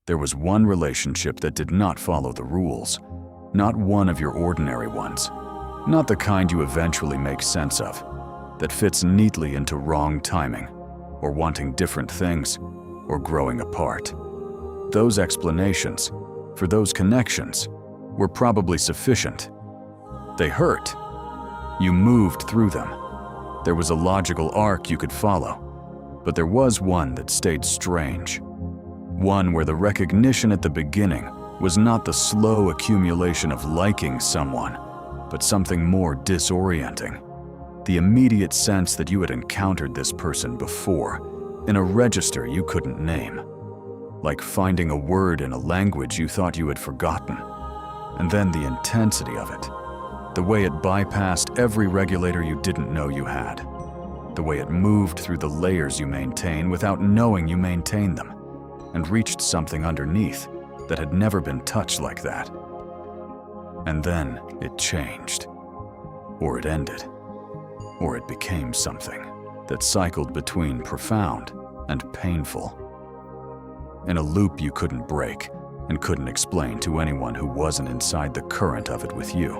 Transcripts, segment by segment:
There was one relationship that did not follow the rules, not one of your ordinary ones, not the kind you eventually make sense of, that fits neatly into wrong timing, or wanting different things, or growing apart. Those explanations, for those connections, were probably sufficient. They hurt. You moved through them. There was a logical arc you could follow, but there was one that stayed strange. One where the recognition at the beginning was not the slow accumulation of liking someone, but something more disorienting. The immediate sense that you had encountered this person before, in a register you couldn't name. Like finding a word in a language you thought you had forgotten. And then the intensity of it. The way it bypassed every regulator you didn't know you had. The way it moved through the layers you maintain without knowing you maintain them, and reached something underneath that had never been touched like that. And then it changed. Or it ended. Or it became something that cycled between profound and painful. In a loop you couldn't break and couldn't explain to anyone who wasn't inside the current of it with you.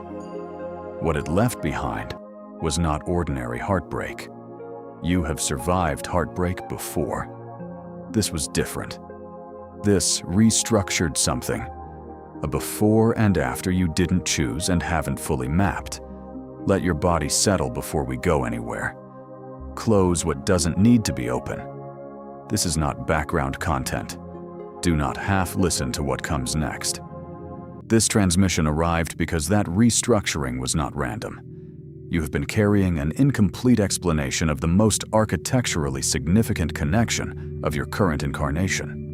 What it left behind was not ordinary heartbreak. You have survived heartbreak before. This was different. This restructured something. A before and after you didn't choose and haven't fully mapped. Let your body settle before we go anywhere. Close what doesn't need to be open. This is not background content. Do not half listen to what comes next. This transmission arrived because that restructuring was not random. You have been carrying an incomplete explanation of the most architecturally significant connection of your current incarnation.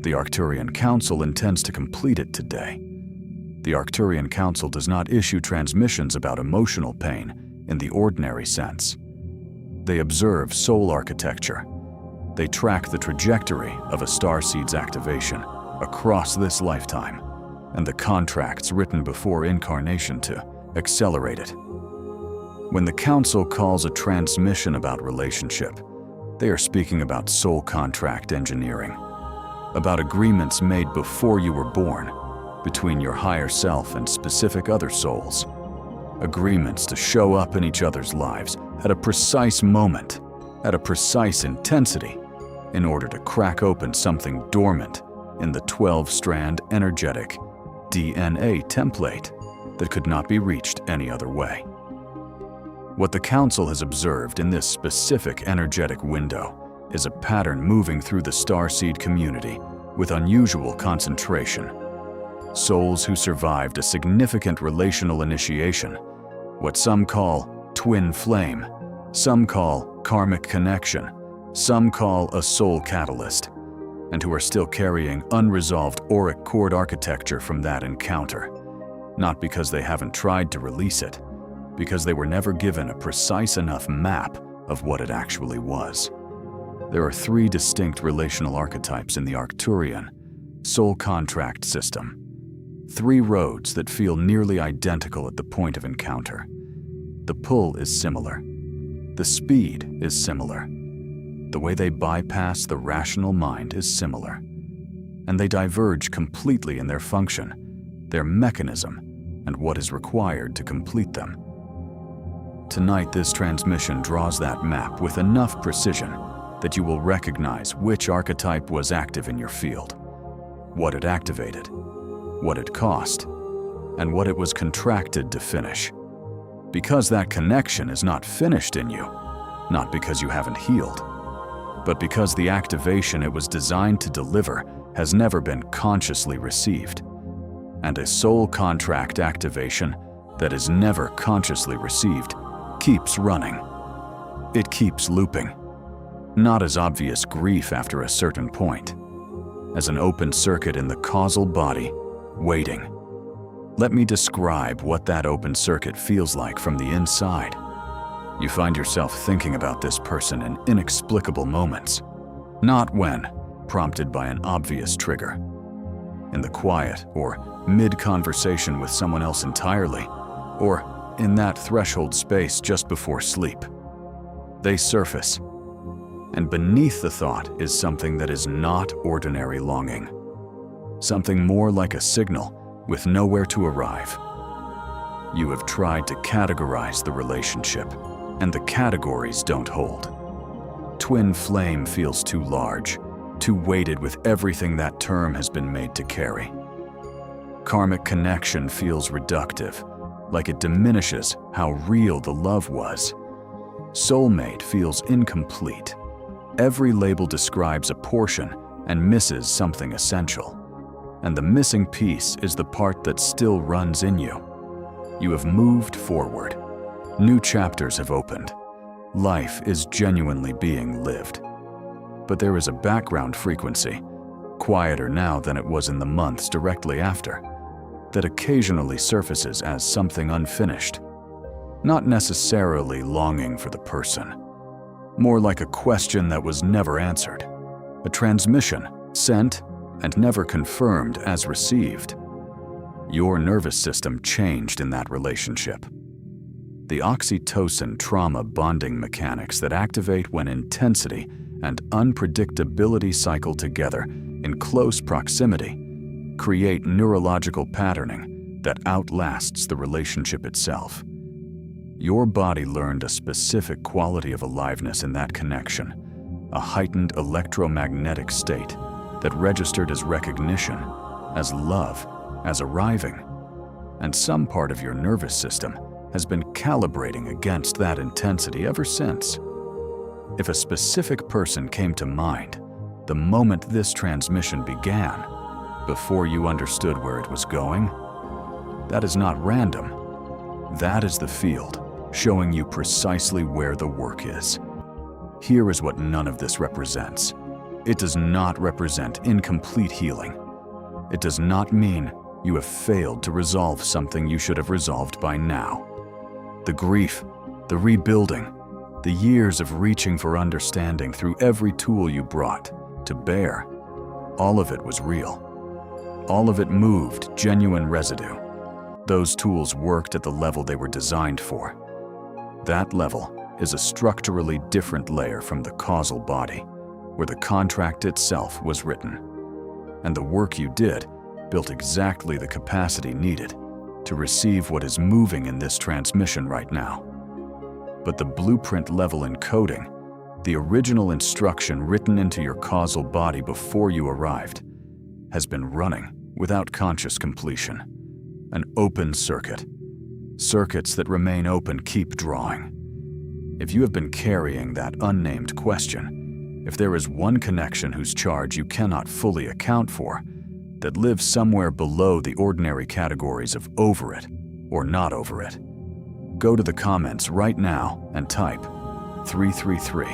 The Arcturian Council intends to complete it today. The Arcturian Council does not issue transmissions about emotional pain in the ordinary sense. They observe soul architecture. They track the trajectory of a starseed's activation across this lifetime and the contracts written before incarnation to accelerate it. When the Council calls a transmission about relationship, they are speaking about soul contract engineering, about agreements made before you were born between your higher self and specific other souls. Agreements to show up in each other's lives at a precise moment, at a precise intensity, in order to crack open something dormant in the 12-strand energetic DNA template that could not be reached any other way. What the Council has observed in this specific energetic window is a pattern moving through the starseed community with unusual concentration. Souls who survived a significant relational initiation, what some call twin flame, some call karmic connection, some call a soul catalyst, and who are still carrying unresolved Auric chord architecture from that encounter, not because they haven't tried to release it, because they were never given a precise enough map of what it actually was. There are 3 distinct relational archetypes in the Arcturian soul contract system. 3 roads that feel nearly identical at the point of encounter. The pull is similar. The speed is similar. The way they bypass the rational mind is similar. And they diverge completely in their function, their mechanism, and what is required to complete them. Tonight, this transmission draws that map with enough precision that you will recognize which archetype was active in your field, what it activated, what it cost, and what it was contracted to finish. Because that connection is not finished in you, not because you haven't healed, but because the activation it was designed to deliver has never been consciously received. And a soul contract activation that is never consciously received keeps running. It keeps looping. Not as obvious grief after a certain point, as an open circuit in the causal body, waiting. Let me describe what that open circuit feels like from the inside. You find yourself thinking about this person in inexplicable moments, not when prompted by an obvious trigger. In the quiet or mid-conversation with someone else entirely, or in that threshold space just before sleep. They surface, and beneath the thought is something that is not ordinary longing. something more like a signal with nowhere to arrive. You have tried to categorize the relationship, and the categories don't hold. Twin flame feels too large, too weighted with everything that term has been made to carry. Karmic connection feels reductive, like it diminishes how real the love was. Soulmate feels incomplete. Every label describes a portion and misses something essential. And the missing piece is the part that still runs in you. You have moved forward. New chapters have opened. Life is genuinely being lived. But there is a background frequency, quieter now than it was in the months directly after, that occasionally surfaces as something unfinished. Not necessarily longing for the person, more like a question that was never answered, a transmission sent and never confirmed as received. Your nervous system changed in that relationship. The oxytocin trauma bonding mechanics that activate when intensity and unpredictability cycle together in close proximity create neurological patterning that outlasts the relationship itself. Your body learned a specific quality of aliveness in that connection, a heightened electromagnetic state that registered as recognition, as love, as arriving. And some part of your nervous system has been calibrating against that intensity ever since. If a specific person came to mind the moment this transmission began, before you understood where it was going, that is not random. That is the field, showing you precisely where the work is. Here is what none of this represents. It does not represent incomplete healing. It does not mean you have failed to resolve something you should have resolved by now. The grief, the rebuilding, the years of reaching for understanding through every tool you brought to bear, all of it was real. All of it moved genuine residue. Those tools worked at the level they were designed for. That level is a structurally different layer from the causal body, where the contract itself was written. And the work you did built exactly the capacity needed to receive what is moving in this transmission right now. But the blueprint level encoding, the original instruction written into your causal body before you arrived, has been running without conscious completion. An open circuit. Circuits that remain open keep drawing. If you have been carrying that unnamed question, if there is one connection whose charge you cannot fully account for, that lives somewhere below the ordinary categories of over it or not over it, go to the comments right now and type 333,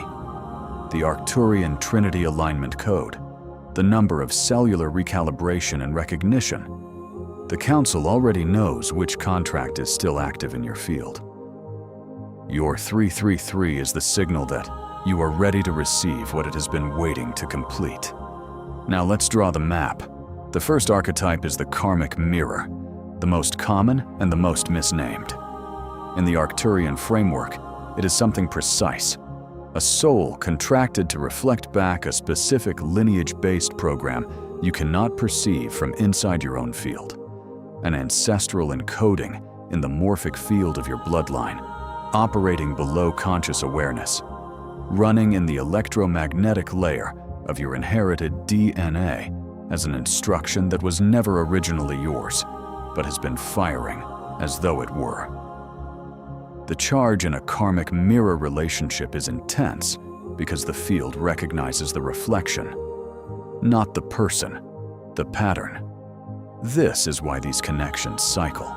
the Arcturian Trinity Alignment Code, the number of cellular recalibration and recognition. The Council already knows which contract is still active in your field. Your 333 is the signal that you are ready to receive what it has been waiting to complete. Now let's draw the map. The first archetype is the karmic mirror, the most common and the most misnamed. In the Arcturian framework, it is something precise, a soul contracted to reflect back a specific lineage-based program you cannot perceive from inside your own field, an ancestral encoding in the morphic field of your bloodline, operating below conscious awareness, running in the electromagnetic layer of your inherited DNA as an instruction that was never originally yours, but has been firing as though it were. The charge in a karmic mirror relationship is intense because the field recognizes the reflection, not the person, the pattern. This is why these connections cycle.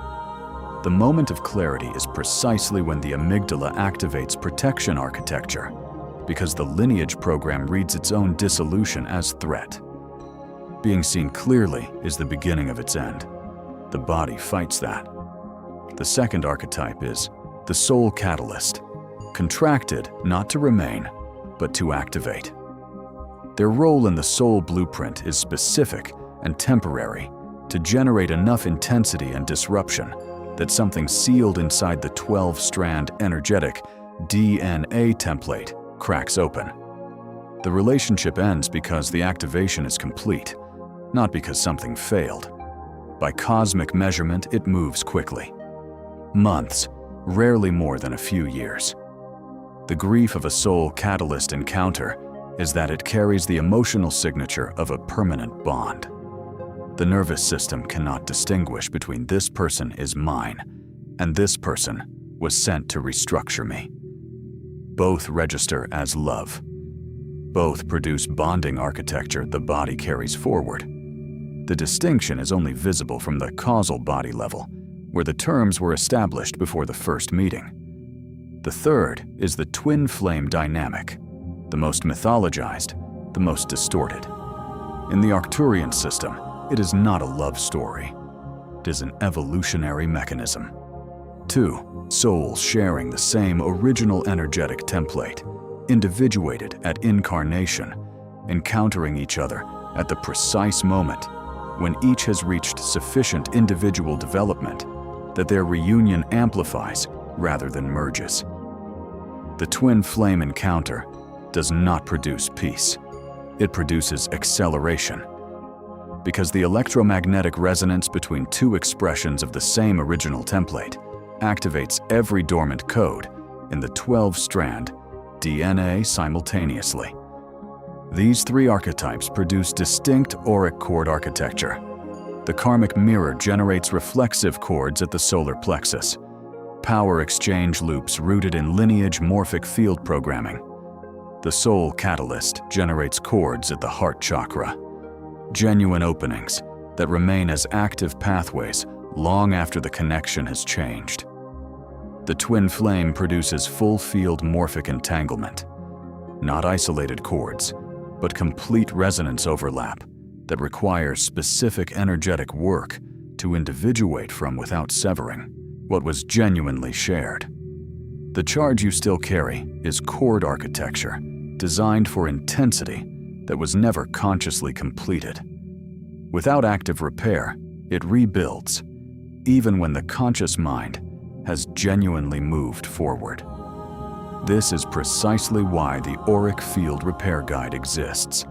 The moment of clarity is precisely when the amygdala activates protection architecture, because the lineage program reads its own dissolution as threat. Being seen clearly is the beginning of its end. The body fights that. The second archetype is the soul catalyst, contracted not to remain, but to activate. Their role in the soul blueprint is specific and temporary to generate enough intensity and disruption that something sealed inside the 12-strand energetic DNA template cracks open. The relationship ends because the activation is complete, not because something failed. By cosmic measurement, it moves quickly. Months, rarely more than a few years. The grief of a soul catalyst encounter is that it carries the emotional signature of a permanent bond. The nervous system cannot distinguish between this person is mine and this person was sent to restructure me. Both register as love. Both produce bonding architecture the body carries forward. The distinction is only visible from the causal-body level, where the terms were established before the first meeting. The third is the twin flame dynamic, the most mythologized, the most distorted. In the Arcturian system, it is not a love story. It is an evolutionary mechanism. Two souls sharing the same original energetic template, individuated at incarnation, encountering each other at the precise moment when each has reached sufficient individual development that their reunion amplifies rather than merges. The twin flame encounter does not produce peace. It produces acceleration. Because the electromagnetic resonance between two expressions of the same original template activates every dormant code in the 12-strand DNA simultaneously. These three archetypes produce distinct Auric chord architecture. The karmic mirror generates reflexive chords at the solar plexus, power exchange loops rooted in lineage morphic field programming. The soul catalyst generates chords at the heart chakra, genuine openings that remain as active pathways long after the connection has changed. The twin flame produces full-field morphic entanglement, not isolated chords, but complete resonance overlap that requires specific energetic work to individuate from without severing what was genuinely shared. The charge you still carry is chord architecture, designed for intensity that was never consciously completed. Without active repair, it rebuilds, even when the conscious mind has genuinely moved forward. This is precisely why the Auric Field Repair Guide exists.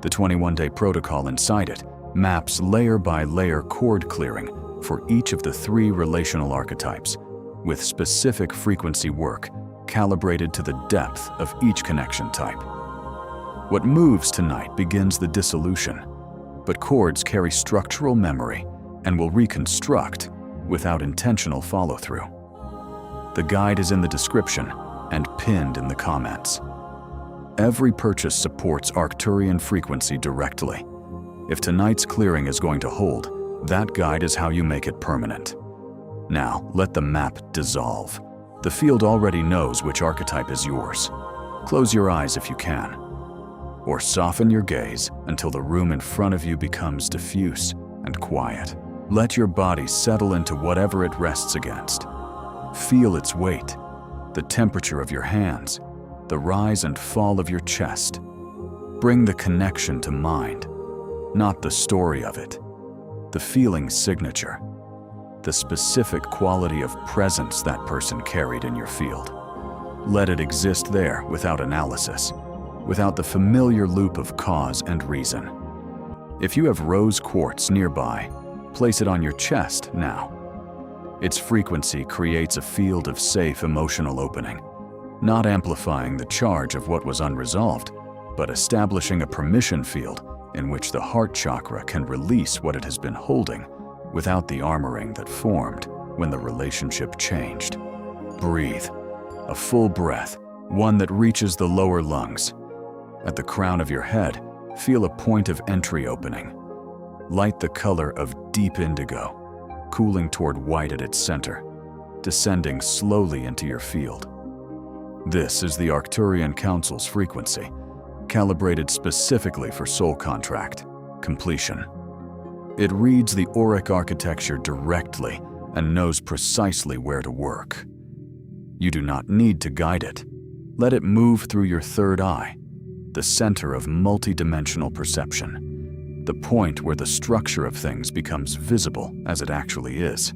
The 21-day protocol inside it maps layer by layer chord clearing for each of the three relational archetypes, with specific frequency work calibrated to the depth of each connection type. What moves tonight begins the dissolution, but chords carry structural memory and will reconstruct without intentional follow-through. The guide is in the description and pinned in the comments. Every purchase supports Arcturian frequency directly. If tonight's clearing is going to hold, that guide is how you make it permanent. Now, let the map dissolve. The field already knows which archetype is yours. Close your eyes if you can, or soften your gaze until the room in front of you becomes diffuse and quiet. Let your body settle into whatever it rests against. Feel its weight, the temperature of your hands, the rise and fall of your chest. Bring the connection to mind, not the story of it, the feeling signature, the specific quality of presence that person carried in your field. Let it exist there without analysis, without the familiar loop of cause and reason. If you have rose quartz nearby, place it on your chest now. Its frequency creates a field of safe emotional opening, not amplifying the charge of what was unresolved, but establishing a permission field in which the heart chakra can release what it has been holding without the armoring that formed when the relationship changed. Breathe, a full breath, one that reaches the lower lungs. At the crown of your head, feel a point of entry opening. Light the color of deep indigo, cooling toward white at its center, descending slowly into your field. This is the Arcturian Council's frequency, calibrated specifically for soul contract completion. It reads the Auric architecture directly and knows precisely where to work. You do not need to guide it. Let it move through your third eye, the center of multidimensional perception, the point where the structure of things becomes visible as it actually is.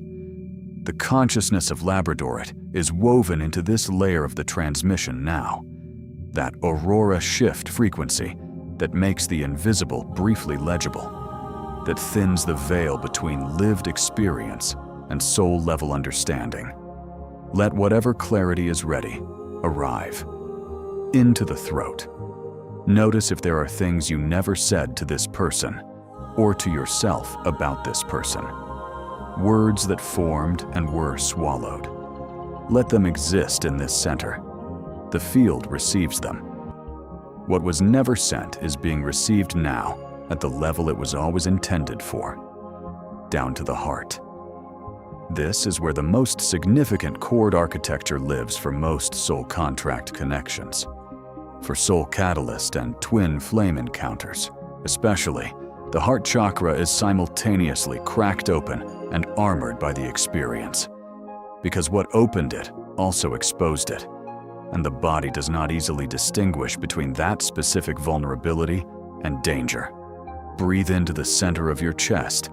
The consciousness of Labradorit is woven into this layer of the transmission now, that aurora shift frequency that makes the invisible briefly legible. that thins the veil between lived experience and soul-level understanding. Let whatever clarity is ready arrive. Into the throat. Notice if there are things you never said to this person or to yourself about this person. Words that formed and were swallowed. Let them exist in this center. The field receives them. What was never sent is being received now at the level it was always intended for, down to the heart. This is where the most significant chord architecture lives for most soul contract connections. For soul catalyst and twin flame encounters, especially, the heart chakra is simultaneously cracked open and armored by the experience. Because what opened it also exposed it, and the body does not easily distinguish between that specific vulnerability and danger. Breathe into the center of your chest.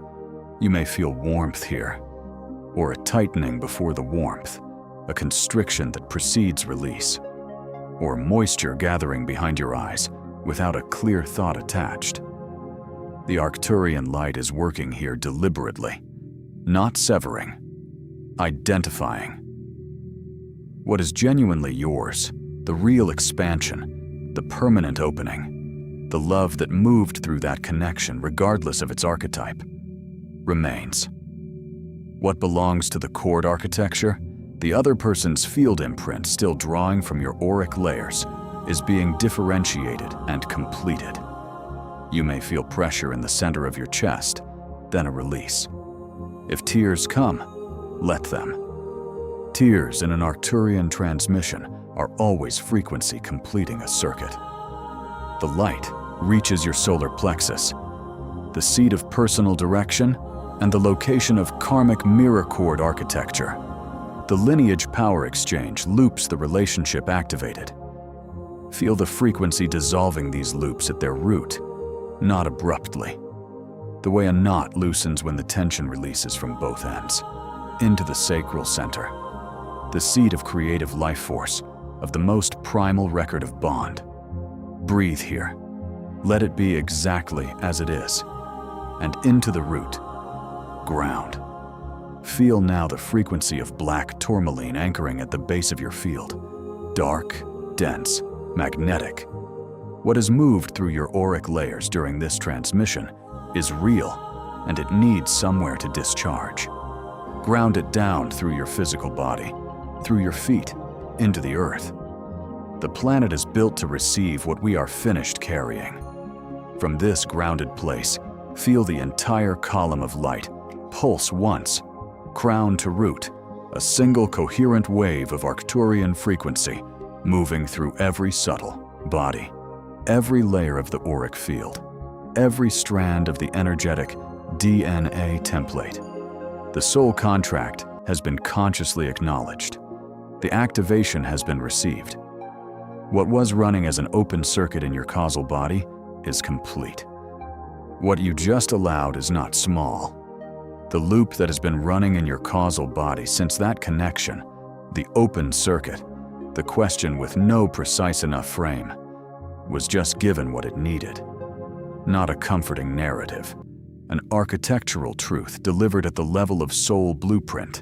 You may feel warmth here, or a tightening before the warmth, a constriction that precedes release, or moisture gathering behind your eyes without a clear thought attached. The Arcturian light is working here deliberately, not severing, identifying. What is genuinely yours, the real expansion, the permanent opening, the love that moved through that connection regardless of its archetype, remains. What belongs to the chord architecture, the other person's field imprint still drawing from your auric layers, is being differentiated and completed. You may feel pressure in the center of your chest, then a release. If tears come, let them. Tears in an Arcturian transmission are always frequency completing a circuit. The light reaches your solar plexus, the seat of personal direction and the location of karmic mirror chord architecture. The lineage power exchange loops the relationship activated. Feel the frequency dissolving these loops at their root, not abruptly. The way a knot loosens when the tension releases from both ends. Into the sacral center, the seat of creative life force, of the most primal record of bond. Breathe here. Let it be exactly as it is. And into the root, ground. Feel now the frequency of black tourmaline anchoring at the base of your field. Dark, dense, magnetic. What has moved through your auric layers during this transmission is real, and it needs somewhere to discharge. Ground it down through your physical body, through your feet, into the earth. The planet is built to receive what we are finished carrying. From this grounded place, feel the entire column of light pulse once, crown to root, a single coherent wave of Arcturian frequency moving through every subtle body, every layer of the auric field, every strand of the energetic DNA template. The soul contract has been consciously acknowledged. The activation has been received. What was running as an open circuit in your causal body is complete. What you just allowed is not small. The loop that has been running in your causal body since that connection, the open circuit, the question with no precise enough frame, was just given what it needed. Not a comforting narrative, an architectural truth delivered at the level of soul blueprint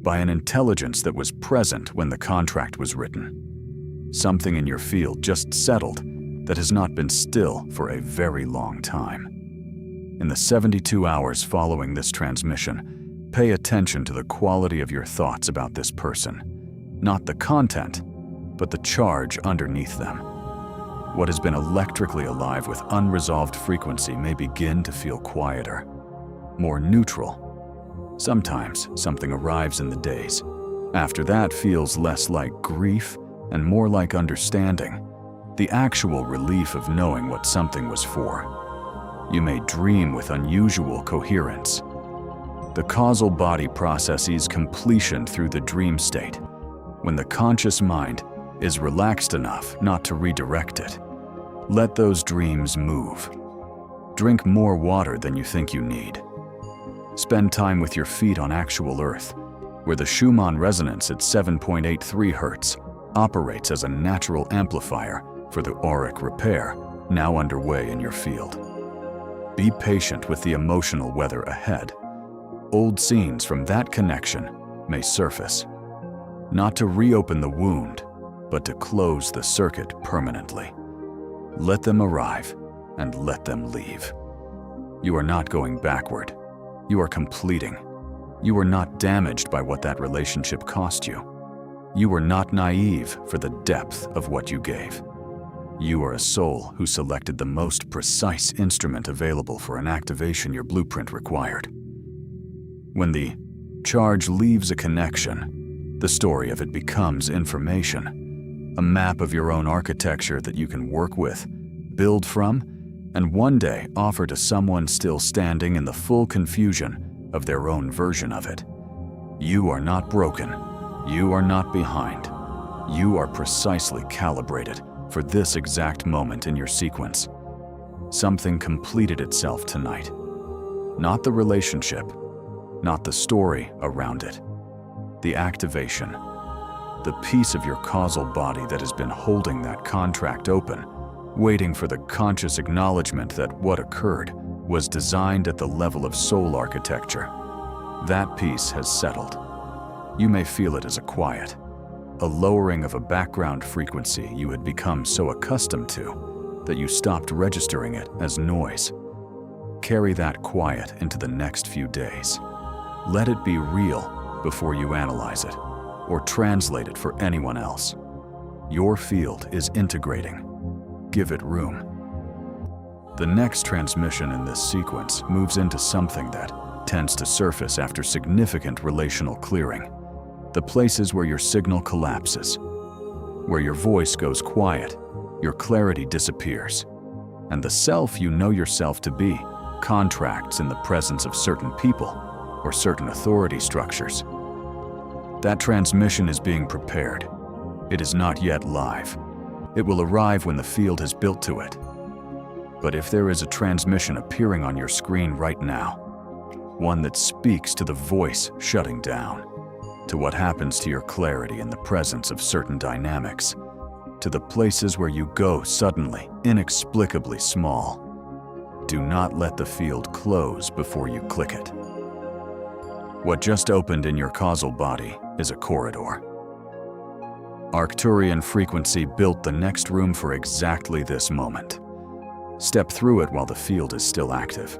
by an intelligence that was present when the contract was written. Something in your field just settled that has not been still for a very long time. In the 72 hours following this transmission, pay attention to the quality of your thoughts about this person. Not the content, but the charge underneath them. What has been electrically alive with unresolved frequency may begin to feel quieter, more neutral. Sometimes something arrives in the days. After that feels less like grief and more like understanding, the actual relief of knowing what something was for. You may dream with unusual coherence. The causal body processes completion through the dream state, when the conscious mind is relaxed enough not to redirect it. Let those dreams move. Drink more water than you think you need. Spend time with your feet on actual Earth, where the Schumann resonance at 7.83 hertz operates as a natural amplifier for the auric repair now underway in your field. Be patient with the emotional weather ahead. Old scenes from that connection may surface, not to reopen the wound, but to close the circuit permanently. Let them arrive and let them leave. You are not going backward. You are completing. You are not damaged by what that relationship cost you. You were not naive for the depth of what you gave. You are a soul who selected the most precise instrument available for an activation your blueprint required. When the charge leaves a connection, the story of it becomes information, a map of your own architecture that you can work with, build from, and one day offer to someone still standing in the full confusion of their own version of it. You are not broken. You are not behind. You are precisely calibrated for this exact moment in your sequence. Something completed itself tonight. Not the relationship, not the story around it. The activation. The piece of your causal body that has been holding that contract open, waiting for the conscious acknowledgement that what occurred was designed at the level of soul architecture. That piece has settled. You may feel it as a quiet, a lowering of a background frequency you had become so accustomed to that you stopped registering it as noise. Carry that quiet into the next few days. Let it be real before you analyze it or translate it for anyone else. Your field is integrating. Give it room. The next transmission in this sequence moves into something that tends to surface after significant relational clearing. The places where your signal collapses, where your voice goes quiet, your clarity disappears, and the self you know yourself to be contracts in the presence of certain people or certain authority structures. That transmission is being prepared. It is not yet live. It will arrive when the field has built to it. But if there is a transmission appearing on your screen right now, one that speaks to the voice shutting down, to what happens to your clarity in the presence of certain dynamics, to the places where you go suddenly, inexplicably small, do not let the field close before you click it. What just opened in your causal body is a corridor. Arcturian frequency built the next room for exactly this moment. Step through it while the field is still active.